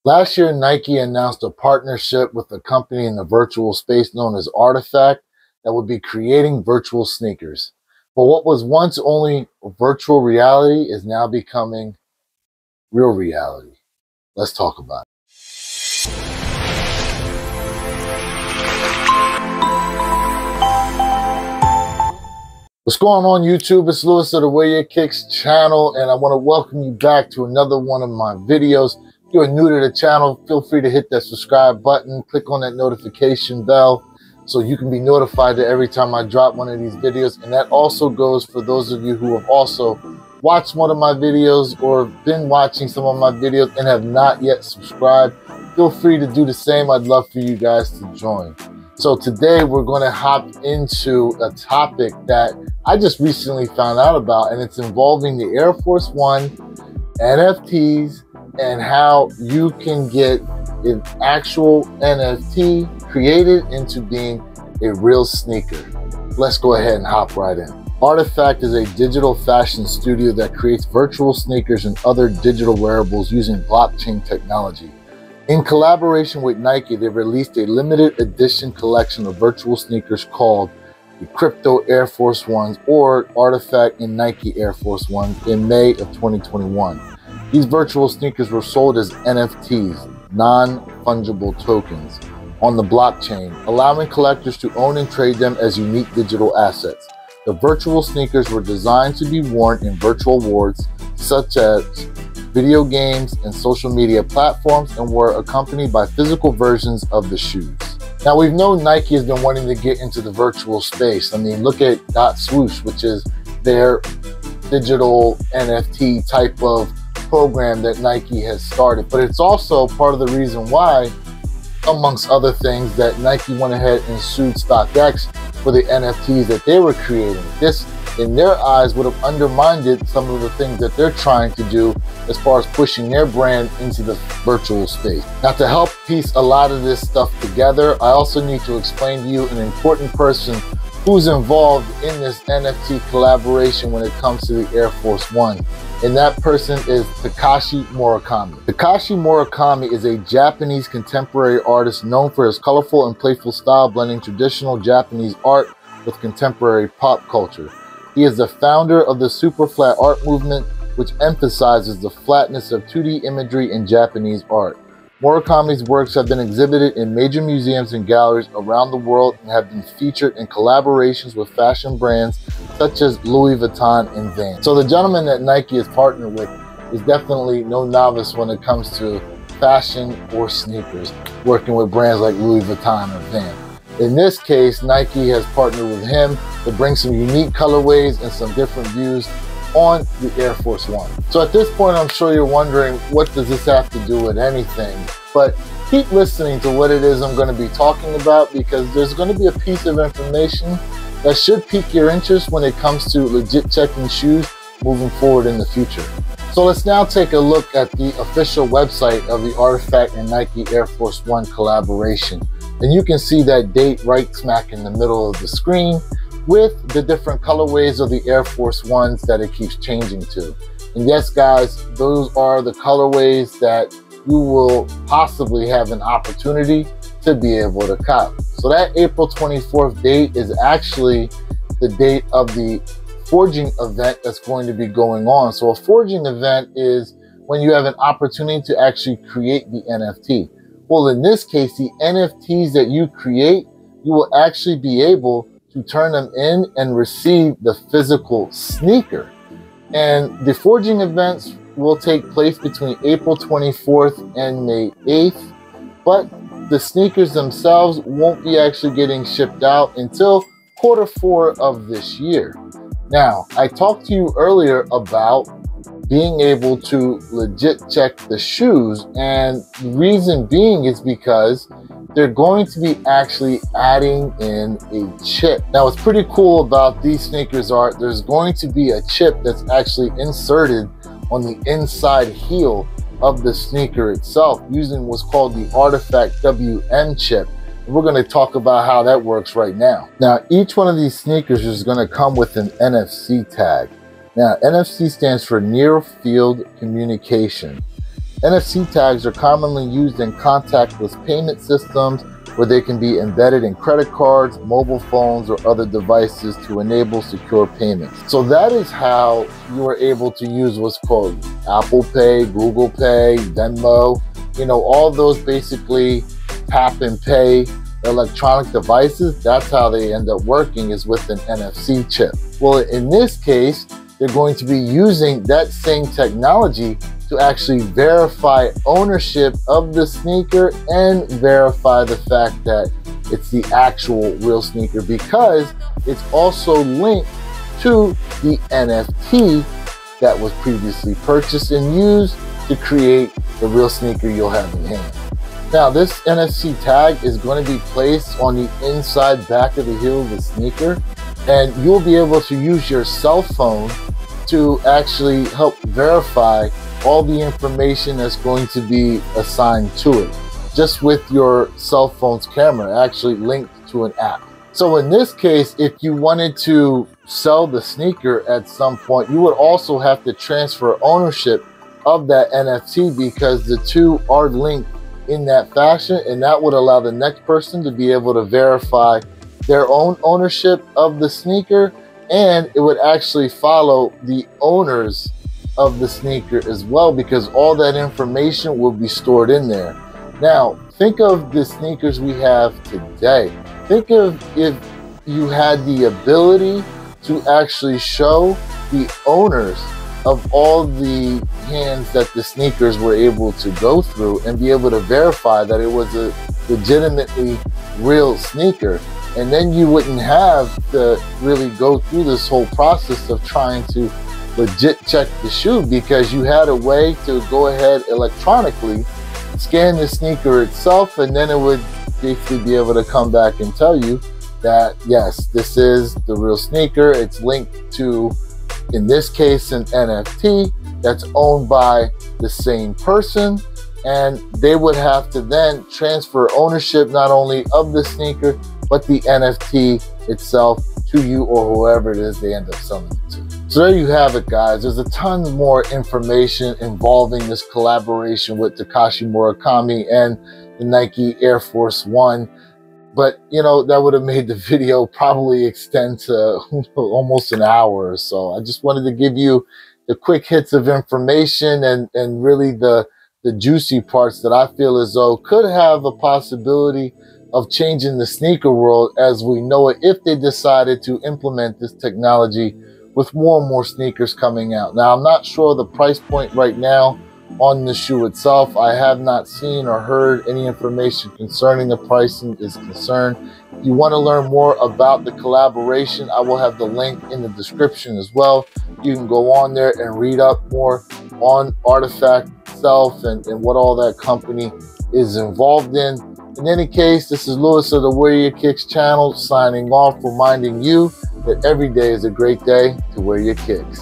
Last year, Nike announced a partnership with a company in the virtual space known as Artifact that would be creating virtual sneakers. But what was once only virtual reality is now becoming real reality. Let's talk about it. What's going on, YouTube? It's Lewis of the Way Your Kicks channel, and I want to welcome you back to another one of my videos. If you're new to the channel, feel free to hit that subscribe button, click on that notification bell so you can be notified that every time I drop one of these videos. And that also goes for those of you who have also watched one of my videos or been watching some of my videos and have not yet subscribed. Feel free to do the same. I'd love for you guys to join. So today we're going to hop into a topic that I just recently found out about, and it's involving the Air Force One, NFTs, and how you can get an actual NFT created into being a real sneaker. Let's go ahead and hop right in. Artifact is a digital fashion studio that creates virtual sneakers and other digital wearables using blockchain technology. In collaboration with Nike, they released a limited edition collection of virtual sneakers called the Crypto Air Force Ones, or Artifact and Nike Air Force Ones, in May of 2021. These virtual sneakers were sold as NFTs, non-fungible tokens, on the blockchain, allowing collectors to own and trade them as unique digital assets. The virtual sneakers were designed to be worn in virtual worlds such as video games and social media platforms, and were accompanied by physical versions of the shoes. Now, we've known Nike has been wanting to get into the virtual space. I mean, look at .swoosh, which is their digital NFT type of program that Nike has started. But it's also part of the reason why, amongst other things, that Nike went ahead and sued StockX for the NFTs that they were creating. This, in their eyes, would have undermined some of the things that they're trying to do as far as pushing their brand into the virtual space. Now, to help piece a lot of this stuff together, I also need to explain to you an important person who's involved in this NFT collaboration when it comes to the Air Force One. And that person is Takashi Murakami. Takashi Murakami is a Japanese contemporary artist known for his colorful and playful style, blending traditional Japanese art with contemporary pop culture. He is the founder of the super flat art movement, which emphasizes the flatness of 2D imagery in Japanese art. Murakami's works have been exhibited in major museums and galleries around the world and have been featured in collaborations with fashion brands such as Louis Vuitton and Vans. So the gentleman that Nike is partnered with is definitely no novice when it comes to fashion or sneakers, working with brands like Louis Vuitton or Vans. In this case, Nike has partnered with him to bring some unique colorways and some different views on the Air Force One. So at this point, I'm sure you're wondering, what does this have to do with anything? But keep listening to what it is I'm going to be talking about, because there's going to be a piece of information that should pique your interest when it comes to legit checking shoes moving forward in the future. So let's now take a look at the official website of the Artifact and Nike Air Force One collaboration. And you can see that date right smack in the middle of the screen, with the different colorways of the Air Force Ones that it keeps changing to. And yes, guys, those are the colorways that you will possibly have an opportunity to be able to cop. So that April 24th date is actually the date of the forging event that's going to be going on. So a forging event is when you have an opportunity to actually create the NFT. Well, in this case, the NFTs that you create, you will actually be able to turn them in and receive the physical sneaker. And the forging events will take place between April 24th and May 8th, but the sneakers themselves won't be actually getting shipped out until Q4 of this year. Now, I talked to you earlier about being able to legit check the shoes, and the reason being is because they're going to be actually adding in a chip. Now, what's pretty cool about these sneakers are there's going to be a chip that's actually inserted on the inside heel of the sneaker itself using what's called the Artifact WM chip. And we're going to talk about how that works right now. Now, each one of these sneakers is going to come with an NFC tag. Now, NFC stands for Near Field Communication. NFC tags are commonly used in contactless payment systems where they can be embedded in credit cards, mobile phones, or other devices to enable secure payments. So that is how you are able to use what's called Apple Pay, Google Pay, Venmo, all those basically tap and pay electronic devices. That's how they end up working, is with an NFC chip. Well, in this case, they're going to be using that same technology to actually verify ownership of the sneaker and verify the fact that it's the actual real sneaker, because it's also linked to the NFT that was previously purchased and used to create the real sneaker you'll have in hand. Now, this NFC tag is going to be placed on the inside back of the heel of the sneaker, and you'll be able to use your cell phone to actually help verify all the information that's going to be assigned to it, just with your cell phone's camera actually linked to an app. So in this case, if you wanted to sell the sneaker at some point, you would also have to transfer ownership of that NFT, because the two are linked in that fashion, and that would allow the next person to be able to verify their own ownership of the sneaker, and it would actually follow the owners of the sneaker as well, because all that information will be stored in there. Now, think of the sneakers we have today. Think of if you had the ability to actually show the owners of all the hands that the sneakers were able to go through and be able to verify that it was a legitimately real sneaker. And then you wouldn't have to really go through this whole process of trying to legit check the shoe, because you had a way to go ahead electronically, scan the sneaker itself, and then it would basically be able to come back and tell you that, yes, this is the real sneaker. It's linked to, in this case, an NFT that's owned by the same person, and they would have to then transfer ownership not only of the sneaker, but the NFT itself to you or whoever it is they end up selling it to. So there you have it, guys. There's a ton more information involving this collaboration with Takashi Murakami and the Nike Air Force 1. But, that would have made the video probably extend to almost an hour or so. I just wanted to give you the quick hits of information and really the juicy parts that I feel as though could have a possibility of changing the sneaker world as we know it, if they decided to implement this technology with more and more sneakers coming out. Now, I'm not sure the price point right now on the shoe itself. I have not seen or heard any information concerning the pricing is concerned. If you want to learn more about the collaboration, I will have the link in the description as well. You can go on there and read up more on Artifact itself and what all that company is involved in. In any case, this is Lewis of the Wear Your Kicks channel signing off, reminding you that every day is a great day to wear your kicks.